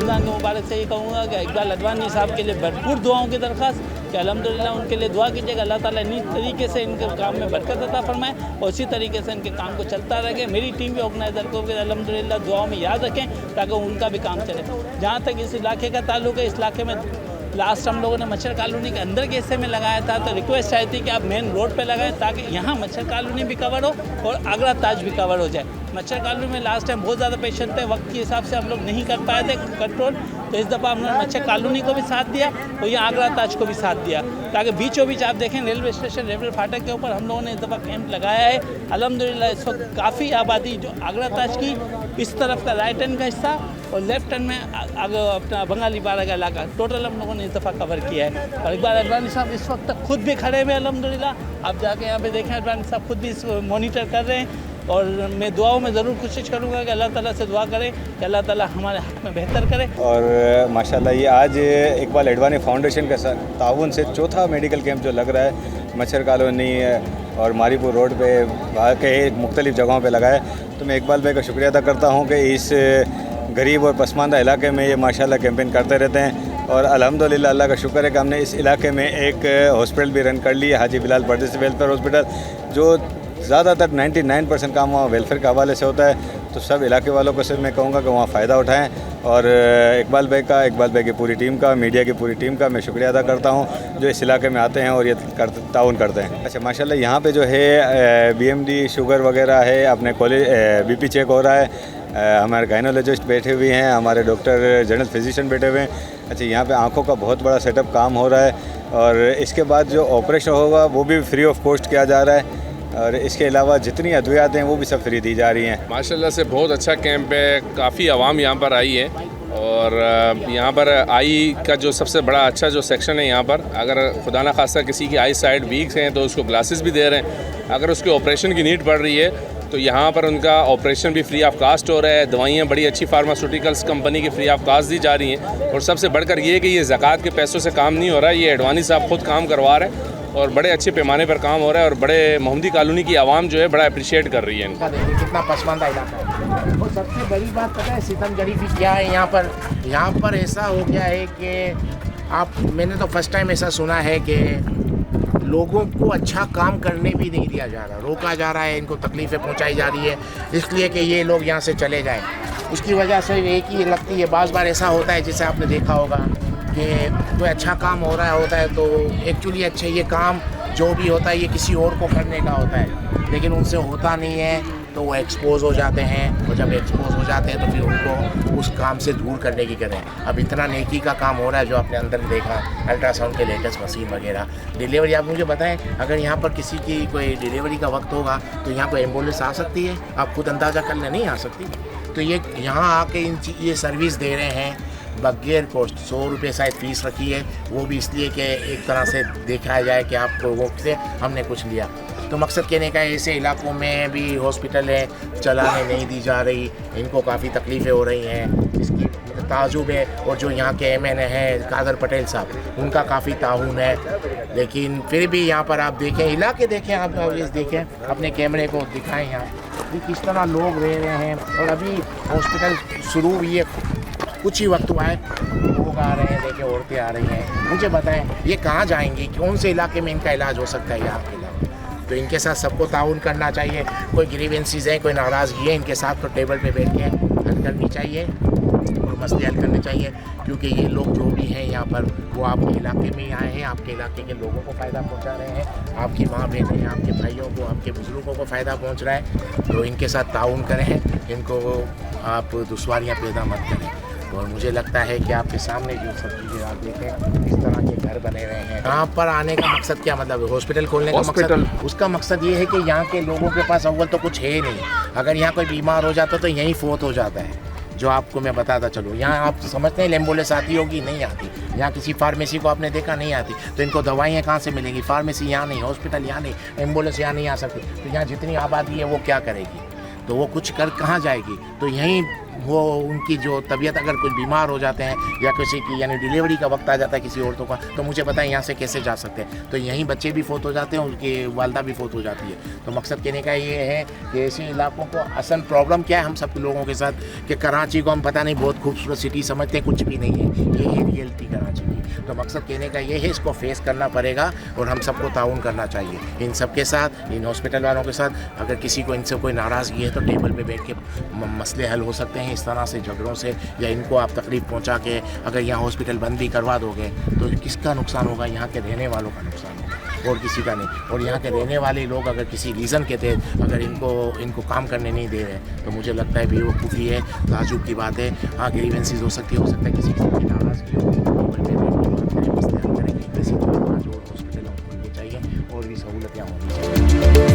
रमज़ान के मुबारक से ये कहूँगा कि इकबाल अडवाणी साहब के लिए भरपूर दुआओं की दरख्वास्त कि अल्हम्दुलिल्लाह उनके लिए दुआ कीजिएगा, अल्लाह ताला इन्हीं तरीके से इनके काम में बरकत अता फरमाए और इसी तरीके से इनके काम को चलता रहे। मेरी टीम भी ऑर्गेनाइज़र को भी अल्हम्दुलिल्लाह दुआओं में याद रखें ताकि उनका भी काम चले। जहाँ तक इस इलाके का ताल्लुक है, इस इलाके में लास्ट हम लोगों ने मच्छर कॉलोनी के अंदर के हिस्से में लगाया था, तो रिक्वेस्ट आई थी कि आप मेन रोड पे लगाएं ताकि यहाँ मच्छर कॉलोनी भी कवर हो और आगरा ताज भी कवर हो जाए। मच्छर कॉलोनी में लास्ट टाइम बहुत ज़्यादा पेशेंट थे, वक्त के हिसाब से हम लोग नहीं कर पाए थे कंट्रोल, तो इस दफ़ा हमने मच्छर कॉलोनी को भी साथ दिया और यहाँ आगरा ताज को भी साथ दिया ताकि बीचों बीच आप देखें रेलवे स्टेशन रेलवे फाटक के ऊपर हम लोगों ने इस दफ़ा कैंप लगाया है। अल्हम्दुलिल्लाह इस वक्त काफ़ी आबादी जो आगरा ताज की इस तरफ का राइट हैंड का हिस्सा और लेफ्ट हैंड में अपना बंगाली पारा का इलाका टोटल हम लोगों ने इस दफ़ा कवर किया है। और इकबाल अडवाणी साहब इस वक्त तक खुद भी खड़े हुए अल्हम्दुलिल्लाह, आप जाके यहाँ पे देखें अडवाणी साहब खुद भी इसको मॉनिटर कर रहे हैं और मैं दुआओं में ज़रूर कोशिश करूँगा कि अल्लाह ताला से दुआ करें कि अल्लाह ताला हमारे हक़ में बेहतर करे। और माशाल्लाह ये आज इकबाल अडवाणी फाउंडेशन के साथ ताउन से चौथा मेडिकल कैंप जो लग रहा है मच्छर कॉलोनी और मारीपुर रोड पे के मुख्तलिफ़ जगहों पे लगा है, तो मैं इकबाल भाई का शुक्रिया अदा करता हूँ कि इस गरीब और पसमानदा इलाके में ये माशाल्लाह कैंपेन करते रहते हैं। और अल्हम्दुलिल्लाह अल्लाह का शुक्र है कि हमने इस इलाके में एक हॉस्पिटल भी रन कर लिया, हाजी बिलाल परदेसी वेलफेयर हॉस्पिटल, जो ज़्यादातर 99% काम वहाँ वेलफेयर के हवाले से होता है। तो सब इलाके वालों को सिर्फ मैं कहूँगा कि वहाँ फ़ायदा उठाएं और इकबाल भाई की पूरी टीम का, मीडिया की पूरी टीम का मैं शुक्रिया अदा करता हूँ जो इस इलाके में आते हैं और ये ताउन करते हैं। अच्छा माशाल्लाह यहाँ पे जो है BMD शुगर वगैरह है, अपने कॉलेज BP चेक हो रहा है, हमारे गायनोलॉजिस्ट बैठे हुए हैं, हमारे डॉक्टर जनरल फिजिशियन बैठे हुए हैं। अच्छा यहाँ पे आँखों का बहुत बड़ा सेटअप काम हो रहा है और इसके बाद जो ऑपरेशन होगा वो भी फ्री ऑफ कॉस्ट किया जा रहा है और इसके अलावा जितनी अद्वियात हैं वो भी सब फ्री दी जा रही हैं। माशाल्लाह से बहुत अच्छा कैंप है, काफ़ी आवाम यहाँ पर आई है और यहाँ पर आई का जो सबसे बड़ा अच्छा जो सेक्शन है यहाँ पर, अगर खुदा न खास्ता किसी की आई साइड वीक हैं तो उसको ग्लासेस भी दे रहे हैं, अगर उसके ऑपरेशन की नीड पड़ रही है तो यहाँ पर उनका ऑपरेशन भी फ्री ऑफ कास्ट हो रहा है। दवाइयाँ बड़ी अच्छी फार्मास्यूटिकल्स कंपनी की फ्री ऑफ कास्ट दी जा रही हैं और सबसे बढ़कर ये कि ये ज़कात के पैसों से काम नहीं हो रहा है, ये अडवाणी साहब खुद काम करवा रहे हैं और बड़े अच्छे पैमाने पर काम हो रहा है और बड़े मोहम्मदी कॉलोनी की आवाम जो है बड़ा अप्रिशिएट कर रही है इनका। देखिए कितना पसमानदा इलाका है और सबसे बड़ी बात पता है सितमगरी भी क्या है यहाँ पर ऐसा हो गया है कि मैंने तो फर्स्ट टाइम ऐसा सुना है कि लोगों को अच्छा काम करने भी नहीं दिया जा रहा, रोका जा रहा है, इनको तकलीफ़ें पहुंचाई जा रही है इसलिए कि ये लोग यहाँ से चले जाएं। उसकी वजह से एक ही लगती है, बाज़ बार ऐसा होता है जैसे आपने देखा होगा कि कोई अच्छा काम हो रहा होता है तो एक्चुअली अच्छा ये काम जो भी होता है ये किसी और को करने का होता है, लेकिन उनसे होता नहीं है तो वो एक्सपोज हो जाते हैं और जब एक्सपोज हो जाते हैं तो फिर उनको उस काम से दूर करने की करें। अब इतना नेकी का काम हो रहा है जो आपने अंदर देखा, अल्ट्रासाउंड के लेटेस्ट मशीन वगैरह, डिलीवरी। आप मुझे बताएं अगर यहाँ पर किसी की कोई डिलीवरी का वक्त होगा तो यहाँ कोई एम्बुलेंस आ सकती है? आप खुद अंदाज़ा कर लें, नहीं आ सकती। तो ये यहाँ आके ये सर्विस दे रहे हैं बगैर कॉस्ट। 100 रुपये शायद फ़ीस रखी है, वो भी इसलिए कि एक तरह से देखा जाए कि आप लोगों से हमने कुछ लिया। तो मकसद कहने का ऐसे इलाकों में भी हॉस्पिटल है चलाने नहीं दी जा रही, इनको काफ़ी तकलीफ़ें हो रही हैं, इसकी ताजुब है। और जो यहाँ के MNA हैं कादर पटेल साहब, उनका काफ़ी ताउन है, लेकिन फिर भी यहाँ पर आप देखें इलाके देखें, आप इस देखें अपने कैमरे को दिखाएं यहाँ कि किस तरह लोग रह रहे हैं। और अभी हॉस्पिटल शुरू हुई है, कुछ ही वक्त हुआ है, लोग आ रहे हैं, देखें औरतें आ रही हैं। मुझे बताएं ये कहाँ जाएंगी, कौन से इलाके में इनका इलाज हो सकता है यहाँ के इलाके? तो इनके साथ सबको ताउन करना चाहिए। कोई ग्रीवेंसीज है, कोई नाराज़गी है, इनके साथ तो टेबल पे बैठ के हल करनी चाहिए और मसले हल करने चाहिए, क्योंकि ये लोग जो भी हैं यहाँ पर वो आपके इलाके में ही आए हैं, आपके इलाके के लोगों को फ़ायदा पहुँचा रहे हैं, आपकी माँ बहनें, आपके भाइयों को, आपके बुज़ुर्गों को फ़ायदा पहुँच रहा है। तो इनके साथ ताउन करें, इनको आप दुश्वारियाँ पैदा मत करें। और मुझे लगता है कि आपके सामने जो सब चीज़ें आप देखें इस तरह के घर बने हुए हैं। यहाँ पर आने का मकसद क्या, मतलब हॉस्पिटल खोलने का मकसद? उसका मकसद ये है कि यहाँ के लोगों के पास अव्वल तो कुछ है नहीं, अगर यहाँ कोई बीमार हो जाता तो यहीं फोत हो जाता है, जो आपको मैं बताता चलूँ। यहाँ आप समझते हैं एम्बुलेंस आती होगी, नहीं आती। यहाँ किसी फार्मेसी को आपने देखा, नहीं आती। तो इनको दवाइयाँ कहाँ से मिलेंगी? फार्मेसी यहाँ नहीं, हॉस्पिटल यहाँ नहीं, एम्बुलेंस यहाँ नहीं आ सकती। तो यहाँ जितनी आबादी है वो क्या करेगी? तो वो कुछ कर कहाँ जाएगी? तो यहीं वो उनकी जो तबीयत अगर कुछ बीमार हो जाते हैं या किसी की यानी डिलीवरी का वक्त आ जाता है किसी औरतों का, तो मुझे बताएं यहाँ से कैसे जा सकते हैं। तो यहीं बच्चे भी फोत हो जाते हैं, उनकी वालदा भी फोत हो जाती है। तो मकसद कहने का ये है कि ऐसे इलाकों को असल प्रॉब्लम क्या है हम सब लोगों के साथ, कि कराची को हम पता नहीं बहुत खूबसूरत सिटी समझते हैं, कुछ भी नहीं है, ये है रियलिटी कराची की। तो मकसद कहने का ये है इसको फेस करना पड़ेगा और हम सबको ताउन करना चाहिए इन सब के साथ, इन हॉस्पिटल वालों के साथ। अगर किसी को इनसे कोई नाराज़गी है तो टेबल पे बैठ के मसले हल हो सकते हैं। इस तरह से झगड़ों से या इनको आप तकलीफ पहुंचा के अगर यहाँ हॉस्पिटल बंद भी करवा दोगे तो किसका नुकसान होगा? यहाँ के रहने वालों का नुकसान होगा और किसी का नहीं। और यहाँ के रहने वाले लोग अगर किसी रीज़न के तहत अगर इनको काम करने नहीं दे रहे तो मुझे लगता है बेवकूफ़ी है, ताजुब की बात है। हाँ, ग्रीवेंसीज हो सकती है किसी किस्म की नाराज़गी हो, मसले हल करेंगे। इसी तरह हॉस्पिटल होने चाहिए और भी सहूलतें होनी चाहिए।